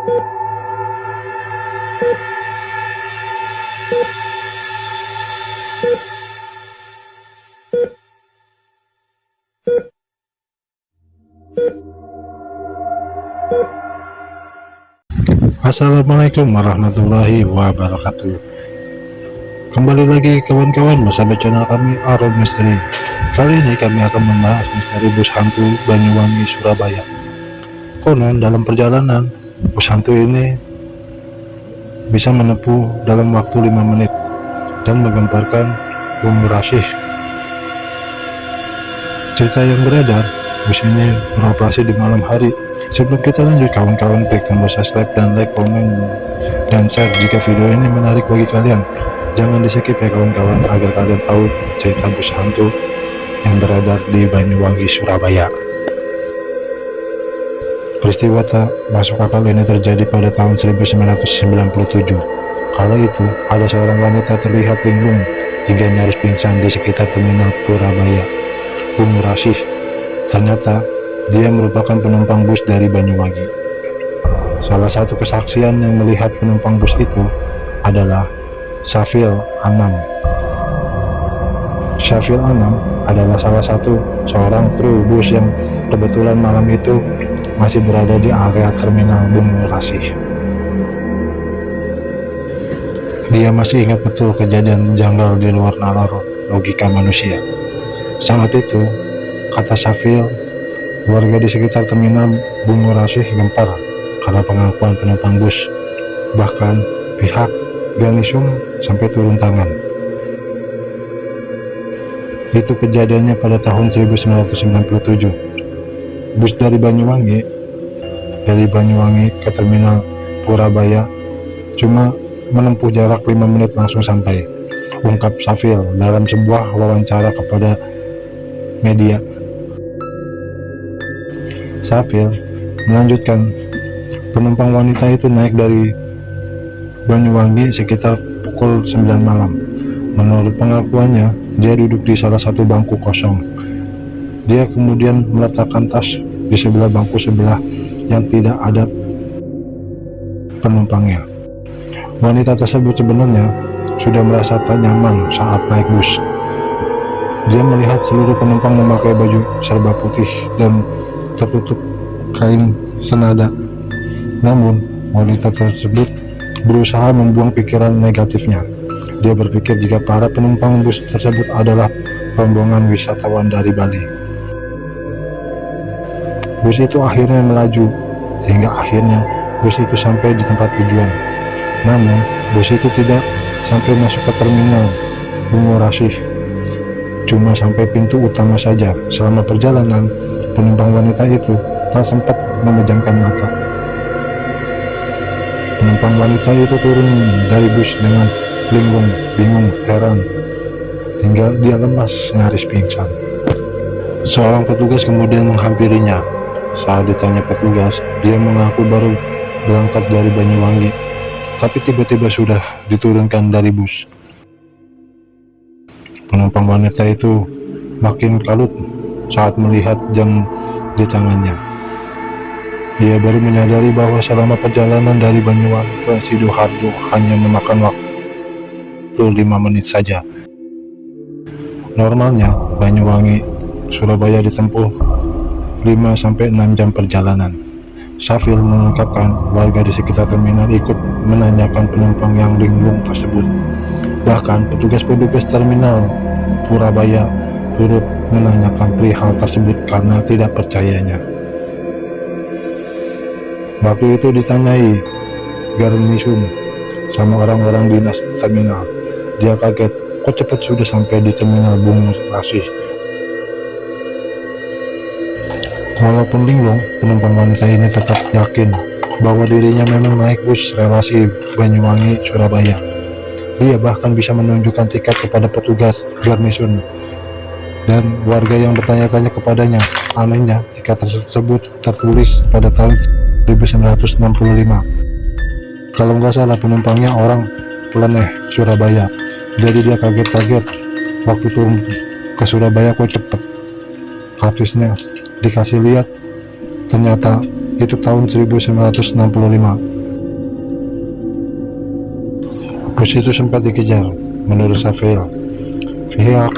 Assalamualaikum warahmatullahi wabarakatuh. Kembali lagi kawan-kawan bersama channel kami Arul Misteri. Kali ini kami akan membahas misteri bus hantu Banyuwangi, Surabaya. Konon dalam perjalanan bus hantu ini bisa menempuh dalam waktu 5 menit dan menggambarkan bumbu rasih. Cerita yang beredar, bus ini beroperasi di malam hari. Sebelum kita lanjut, kawan-kawan klik tombol subscribe dan like, komen, dan share jika video ini menarik bagi kalian. Jangan di skip ya kawan-kawan, agar kalian tahu cerita bus hantu yang beredar di Banyuwangi, Surabaya. Peristiwa tak masuk akal ini terjadi pada tahun 1997. Kala itu ada seorang wanita terlihat linglung hingga nyaris pingsan di sekitar terminal Purabaya, Bumi Rasih. Ternyata dia merupakan penumpang bus dari Banyuwangi. Salah satu kesaksian yang melihat penumpang bus itu adalah Syafil Anam. Syafil Anam adalah salah satu seorang kru bus yang kebetulan malam itu masih berada di area terminal Bumi Rasih. Dia masih ingat betul kejadian janggal di luar nalar logika manusia. Saat itu, kata Syafil, warga di sekitar terminal Bumi Rasih gempar karena pengakuan penumpang bus. Bahkan pihak Garnisun sampai turun tangan. Itu kejadiannya pada tahun 1997. Bus dari Banyuwangi ke terminal Purabaya cuma menempuh jarak 5 menit langsung sampai, ungkap Syafil dalam sebuah wawancara kepada media. Syafil melanjutkan, penumpang wanita itu naik dari Banyuwangi sekitar pukul 9 malam. Menurut pengakuannya, dia duduk di salah satu bangku kosong. Dia kemudian meletakkan tas di sebelah bangku sebelah yang tidak ada penumpangnya. Wanita tersebut sebenarnya sudah merasa tak nyaman saat naik bus. Dia melihat seluruh penumpang memakai baju serba putih dan tertutup kain senada. Namun, wanita tersebut berusaha membuang pikiran negatifnya. Dia berpikir jika para penumpang bus tersebut adalah rombongan wisatawan dari Bali. Bus itu akhirnya melaju, hingga akhirnya bus itu sampai di tempat tujuan. Namun, bus itu tidak sampai masuk ke terminal Bumi Rasih, cuma sampai pintu utama saja. Selama perjalanan, penumpang wanita itu tak sempat memejamkan mata. Penumpang wanita itu turun dari bus dengan linglung, bingung, heran, hingga dia lemas nyaris pingsan. Seorang petugas kemudian menghampirinya. Saat ditanya petugas, dia mengaku baru berangkat dari Banyuwangi, tapi tiba-tiba sudah diturunkan dari bus. Penumpang wanita itu makin kalut saat melihat jam di tangannya. Dia baru menyadari bahwa selama perjalanan dari Banyuwangi ke Sidoarjo hanya memakan waktu 5 menit saja. Normalnya Banyuwangi Surabaya ditempuh 5-6 jam perjalanan. Syafil mengungkapkan warga di sekitar terminal ikut menanyakan penumpang yang linglung tersebut. Bahkan petugas-petugas terminal Purabaya turut menanyakan perihal tersebut karena tidak percayanya. Waktu itu ditanyai Garnisun sama orang-orang dinas terminal. Dia kaget, kok cepat sudah sampai di terminal Bumi Rasih. Walaupun linglung, penumpang wanita ini tetap yakin bahwa dirinya memang naik bus relasi Banyuwangi Surabaya. Dia bahkan bisa menunjukkan tiket kepada petugas Garnisun dan warga yang bertanya-tanya kepadanya. Anehnya, tiket tersebut tertulis pada tahun 1965. Kalau nggak salah penumpangnya orang Peleneh, Surabaya. Jadi dia kaget-kaget waktu turun ke Surabaya, kok cepet. Kartusnya dikasih lihat, ternyata itu tahun 1965. Bus itu sempat dikejar. Menurut Safel, pihak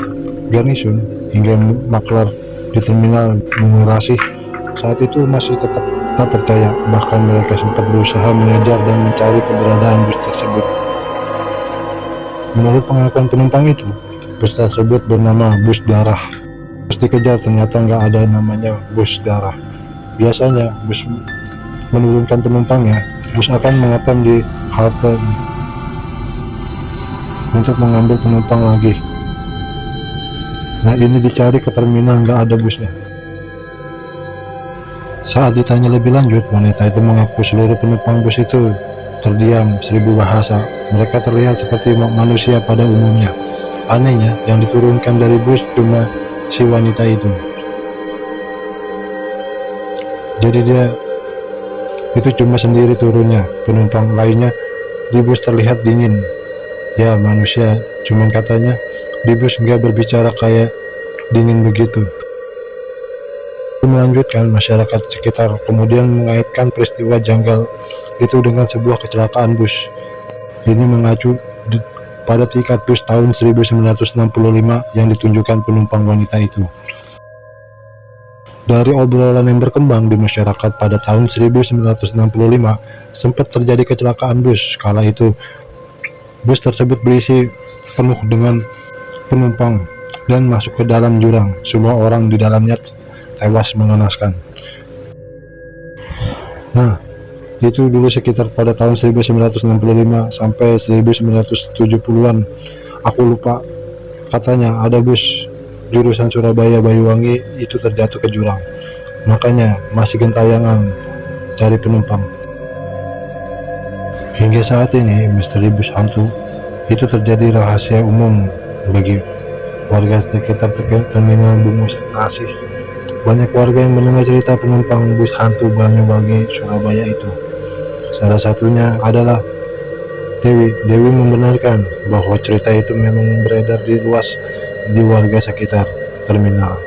garnison hingga maklar di terminal mengurasi saat itu masih tetap tak percaya, bahkan mereka sempat berusaha mengejar dan mencari keberadaan bus tersebut. Menurut pengakuan penumpang itu, bus tersebut bernama bus darah. Bus dikejar ternyata nggak ada namanya bus darah. Biasanya bus menurunkan penumpangnya, bus akan mengetem di halte untuk mengambil penumpang lagi. Nah, ini dicari ke terminal nggak ada busnya. Saat ditanya lebih lanjut, wanita itu mengaku seluruh penumpang bus itu terdiam 1000 bahasa. Mereka terlihat seperti manusia pada umumnya. Anehnya, yang diturunkan dari bus cuma si wanita itu. Jadi dia itu cuma sendiri turunnya, penumpang lainnya di bus terlihat dingin. Ya manusia, cuman katanya di bus nggak berbicara kayak dingin begitu. Melanjutkan, masyarakat sekitar kemudian mengaitkan peristiwa janggal itu dengan sebuah kecelakaan bus. Ini mengacu pada tiket bus tahun 1965 yang ditunjukkan penumpang wanita itu. Dari obrolan yang berkembang di masyarakat pada tahun 1965, sempat terjadi kecelakaan bus. Kala itu, bus tersebut berisi penuh dengan penumpang dan masuk ke dalam jurang. Semua orang di dalamnya tewas mengenaskan. Nah, itu dulu sekitar pada tahun 1965 sampai 1970-an. Aku lupa. Katanya ada bus jurusan Surabaya Banyuwangi itu terjatuh ke jurang. Makanya masih gentayangan cari penumpang. Hingga saat ini misteri bus hantu itu terjadi rahasia umum bagi warga sekitar terminal Bungus Asih. Banyak warga yang mendengar cerita penumpang bus hantu Banyuwangi Surabaya itu. Salah satunya adalah Dewi. Dewi membenarkan bahwa cerita itu memang beredar di luas di warga sekitar terminal.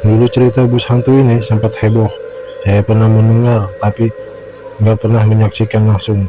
Dulu cerita bus hantu ini sempat heboh. Saya pernah mendengar tapi nggak pernah menyaksikan langsung.